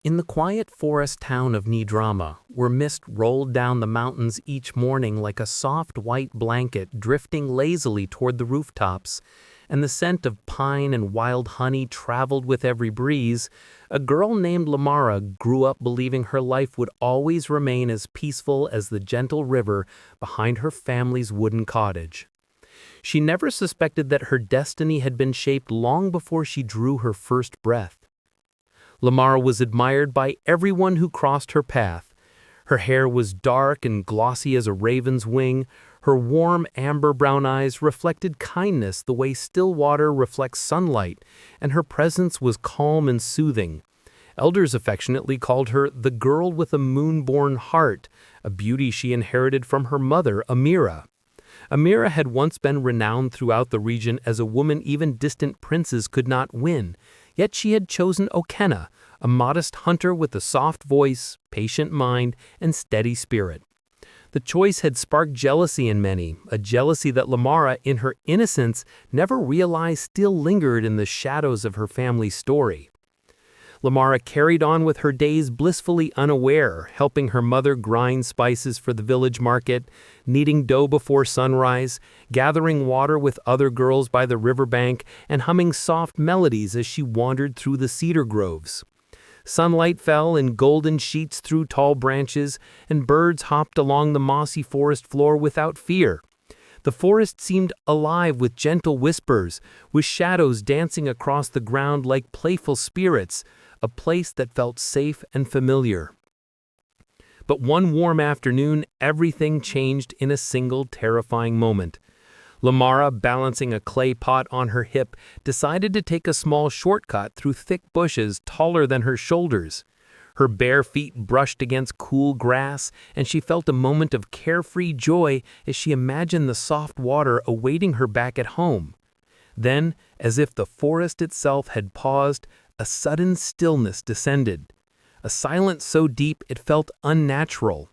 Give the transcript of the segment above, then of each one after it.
In the quiet forest town of Nidrama, where mist rolled down the mountains each morning like a soft white blanket drifting lazily toward the rooftops, and the scent of pine and wild honey traveled with every breeze, a girl named Lamara grew up believing her life would always remain as peaceful as the gentle river behind her family's wooden cottage. She never suspected that her destiny had been shaped long before she drew her first breath. Lamara was admired by everyone who crossed her path. Her hair was dark and glossy as a raven's wing. Her warm amber-brown eyes reflected kindness the way still water reflects sunlight, and her presence was calm and soothing. Elders affectionately called her the girl with a moon-born heart, a beauty she inherited from her mother, Amira. Amira had once been renowned throughout the region as a woman even distant princes could not win, yet she had chosen Okenna, a modest hunter with a soft voice, patient mind, and steady spirit. The choice had sparked jealousy in many, a jealousy that Lamara, in her innocence, never realized still lingered in the shadows of her family's story. Lamara carried on with her days blissfully unaware, helping her mother grind spices for the village market, kneading dough before sunrise, gathering water with other girls by the riverbank, and humming soft melodies as she wandered through the cedar groves. Sunlight fell in golden sheets through tall branches, and birds hopped along the mossy forest floor without fear. The forest seemed alive with gentle whispers, with shadows dancing across the ground like playful spirits, a place that felt safe and familiar. But one warm afternoon, everything changed in a single terrifying moment. Lamara, balancing a clay pot on her hip, decided to take a small shortcut through thick bushes taller than her shoulders. Her bare feet brushed against cool grass, and she felt a moment of carefree joy as she imagined the soft water awaiting her back at home. Then, as if the forest itself had paused, a sudden stillness descended, a silence so deep it felt unnatural.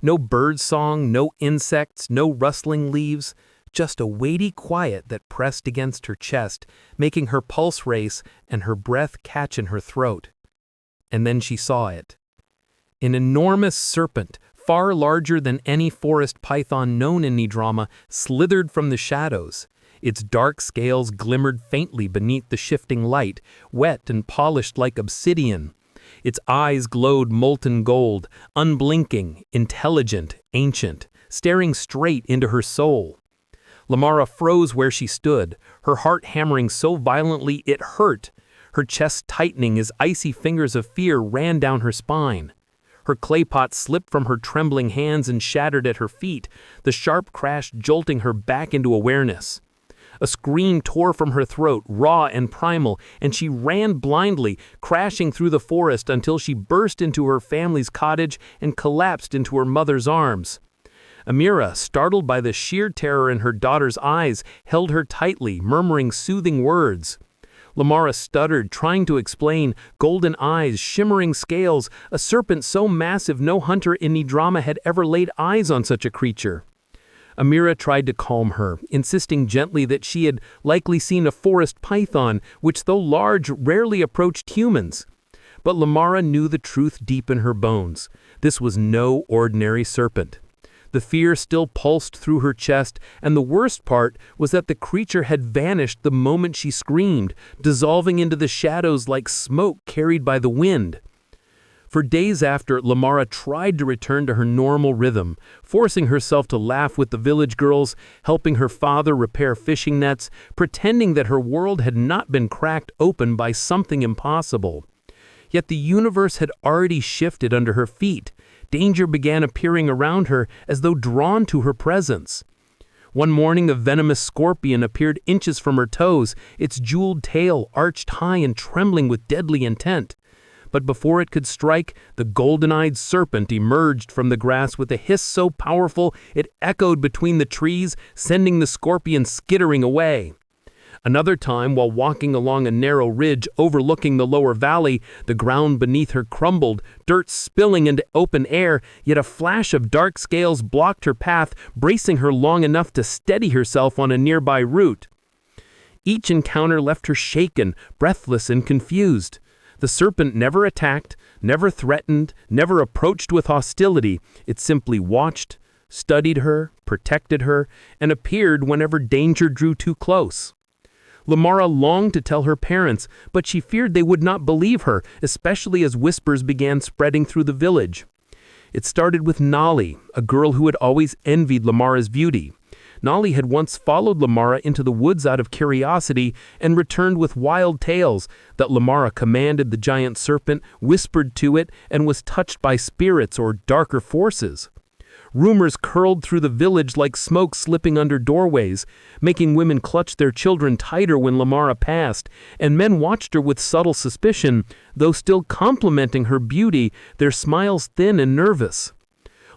No bird song, no insects, no rustling leaves, just a weighty quiet that pressed against her chest, making her pulse race and her breath catch in her throat. And then she saw it. An enormous serpent, far larger than any forest python known in Nidrama, slithered from the shadows. Its dark scales glimmered faintly beneath the shifting light, wet and polished like obsidian. Its eyes glowed molten gold, unblinking, intelligent, ancient, staring straight into her soul. Lamara froze where she stood, her heart hammering so violently it hurt, her chest tightening as icy fingers of fear ran down her spine. Her clay pot slipped from her trembling hands and shattered at her feet, the sharp crash jolting her back into awareness. A scream tore from her throat, raw and primal, and she ran blindly, crashing through the forest until she burst into her family's cottage and collapsed into her mother's arms. Amira, startled by the sheer terror in her daughter's eyes, held her tightly, murmuring soothing words. Lamara stuttered, trying to explain, golden eyes, shimmering scales, a serpent so massive no hunter in Nidrama had ever laid eyes on such a creature. Amira tried to calm her, insisting gently that she had likely seen a forest python, which though large rarely approached humans. But Lamara knew the truth deep in her bones. This was no ordinary serpent. The fear still pulsed through her chest, and the worst part was that the creature had vanished the moment she screamed, dissolving into the shadows like smoke carried by the wind. For days after, Lamara tried to return to her normal rhythm, forcing herself to laugh with the village girls, helping her father repair fishing nets, pretending that her world had not been cracked open by something impossible. Yet the universe had already shifted under her feet. Danger began appearing around her as though drawn to her presence. One morning, a venomous scorpion appeared inches from her toes, its jeweled tail arched high and trembling with deadly intent. But before it could strike, the golden-eyed serpent emerged from the grass with a hiss so powerful it echoed between the trees, sending the scorpion skittering away. Another time, while walking along a narrow ridge overlooking the lower valley, the ground beneath her crumbled, dirt spilling into open air, yet a flash of dark scales blocked her path, bracing her long enough to steady herself on a nearby root. Each encounter left her shaken, breathless, and confused. The serpent never attacked, Never threatened, never approached with hostility, it simply watched, studied her, protected her, and appeared whenever danger drew too close. Lamara longed to tell her parents, but she feared they would not believe her, especially as whispers began spreading through the village. It started with Nolly, a girl who had always envied Lamara's beauty. Nolly had once followed Lamara into the woods out of curiosity and returned with wild tales that Lamara commanded the giant serpent, whispered to it, and was touched by spirits or darker forces. Rumors curled through the village like smoke slipping under doorways, making women clutch their children tighter when Lamara passed, and men watched her with subtle suspicion, though still complimenting her beauty, their smiles thin and nervous.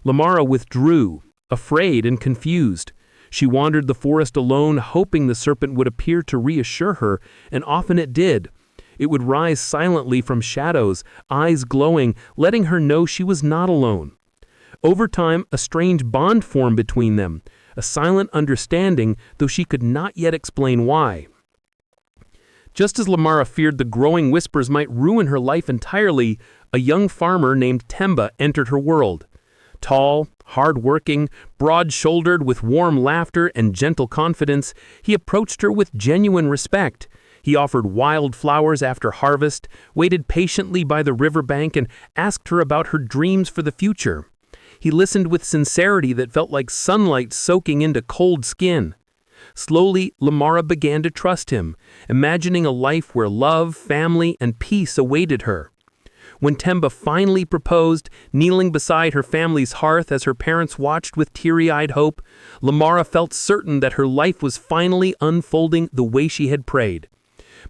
Lamara withdrew, afraid and confused. She wandered the forest alone, hoping the serpent would appear to reassure her, and often it did. It would rise silently from shadows, eyes glowing, letting her know she was not alone. Over time, a strange bond formed between them, a silent understanding, though she could not yet explain why. Just as Lamara feared the growing whispers might ruin her life entirely, a young farmer named Temba entered her world. Tall, hard-working, broad-shouldered, with warm laughter and gentle confidence, he approached her with genuine respect. He offered wild flowers after harvest, waited patiently by the riverbank, and asked her about her dreams for the future. He listened with sincerity that felt like sunlight soaking into cold skin. Slowly, Lamara began to trust him, imagining a life where love, family, and peace awaited her. When Temba finally proposed, kneeling beside her family's hearth as her parents watched with teary-eyed hope, Lamara felt certain that her life was finally unfolding the way she had prayed.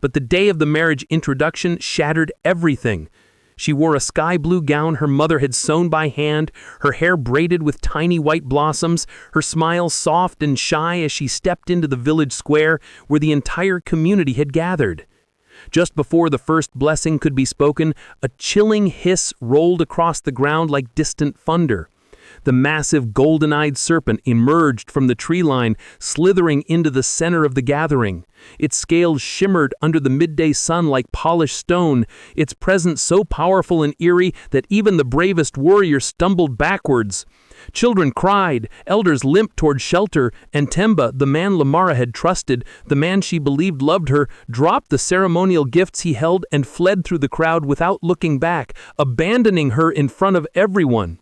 But the day of the marriage introduction shattered everything. She wore a sky-blue gown her mother had sewn by hand, her hair braided with tiny white blossoms, her smile soft and shy as she stepped into the village square where the entire community had gathered. Just before the first blessing could be spoken, a chilling hiss rolled across the ground like distant thunder. The massive golden-eyed serpent emerged from the tree line, slithering into the center of the gathering. Its scales shimmered under the midday sun like polished stone, its presence so powerful and eerie that even the bravest warrior stumbled backwards. Children cried, elders limped toward shelter, and Temba, the man Lamara had trusted, the man she believed loved her, dropped the ceremonial gifts he held and fled through the crowd without looking back, abandoning her in front of everyone.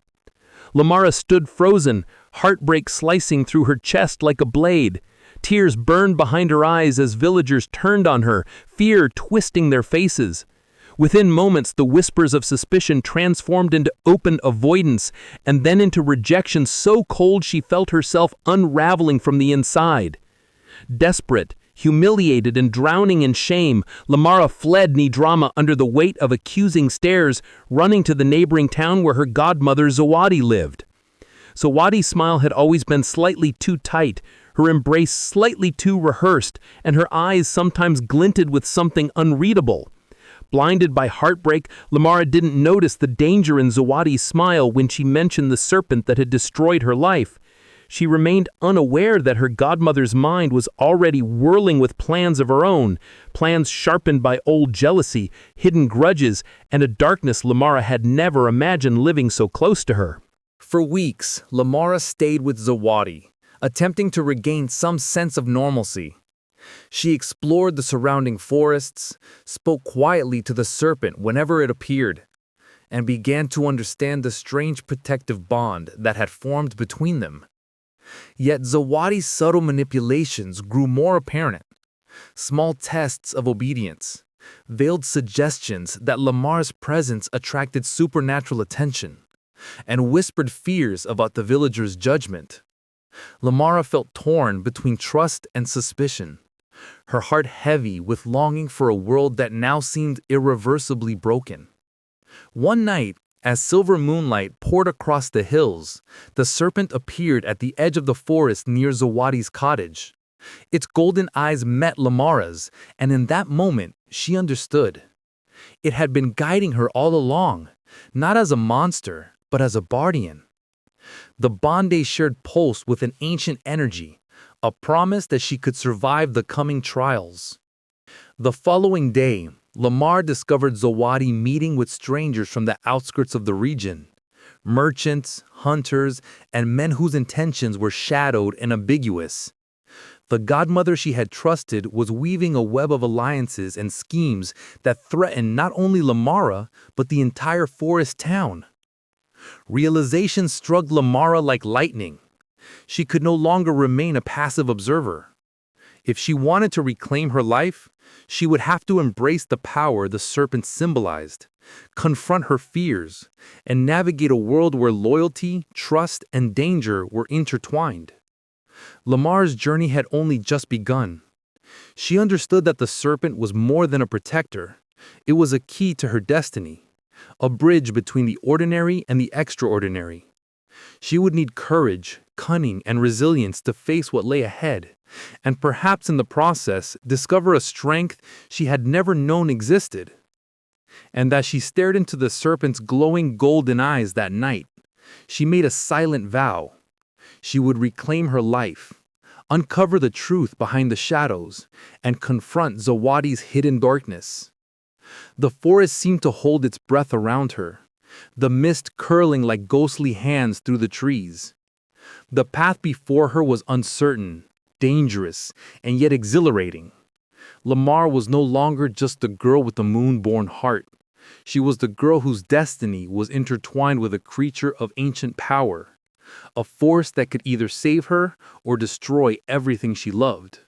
Lamara stood frozen, heartbreak slicing through her chest like a blade. Tears burned behind her eyes as villagers turned on her, fear twisting their faces. Within moments, the whispers of suspicion transformed into open avoidance, and then into rejection so cold she felt herself unraveling from the inside. Desperate, humiliated, and drowning in shame, Lamara fled Nidrama under the weight of accusing stares, running to the neighboring town where her godmother Zawadi lived. Zawadi's smile had always been slightly too tight, her embrace slightly too rehearsed, and her eyes sometimes glinted with something unreadable. Blinded by heartbreak, Lamara didn't notice the danger in Zawadi's smile when she mentioned the serpent that had destroyed her life. She remained unaware that her godmother's mind was already whirling with plans of her own, plans sharpened by old jealousy, hidden grudges, and a darkness Lamara had never imagined living so close to her. For weeks, Lamara stayed with Zawadi, attempting to regain some sense of normalcy. She explored the surrounding forests, spoke quietly to the serpent whenever it appeared, and began to understand the strange protective bond that had formed between them. Yet Zawadi's subtle manipulations grew more apparent. Small tests of obedience, veiled suggestions that Lamara's presence attracted supernatural attention, and whispered fears about the villagers' judgment. Lamara felt torn between trust and suspicion, her heart heavy with longing for a world that now seemed irreversibly broken. One night, as silver moonlight poured across the hills, the serpent appeared at the edge of the forest near Zawadi's cottage. Its golden eyes met Lamara's, and in that moment, she understood. It had been guiding her all along, not as a monster, but as a guardian. The bond they shared pulsed with an ancient energy, a promise that she could survive the coming trials. The following day, Lamar discovered Zawadi meeting with strangers from the outskirts of the region. Merchants, hunters, and men whose intentions were shadowed and ambiguous. The godmother she had trusted was weaving a web of alliances and schemes that threatened not only Lamara, but the entire forest town. Realization struck Lamara like lightning. She could no longer remain a passive observer. If she wanted to reclaim her life, she would have to embrace the power the serpent symbolized, confront her fears, and navigate a world where loyalty, trust, and danger were intertwined. Lamar's journey had only just begun. She understood that the serpent was more than a protector. It was a key to her destiny, a bridge between the ordinary and the extraordinary. She would need courage, cunning, and resilience to face what lay ahead, and perhaps in the process discover a strength she had never known existed. And as she stared into the serpent's glowing golden eyes that night, she made a silent vow. She would reclaim her life, uncover the truth behind the shadows, and confront Zawadi's hidden darkness. The forest seemed to hold its breath around her, the mist curling like ghostly hands through the trees. The path before her was uncertain, dangerous, and yet exhilarating. Lamar was no longer just the girl with the moon-born heart. She was the girl whose destiny was intertwined with a creature of ancient power, a force that could either save her or destroy everything she loved.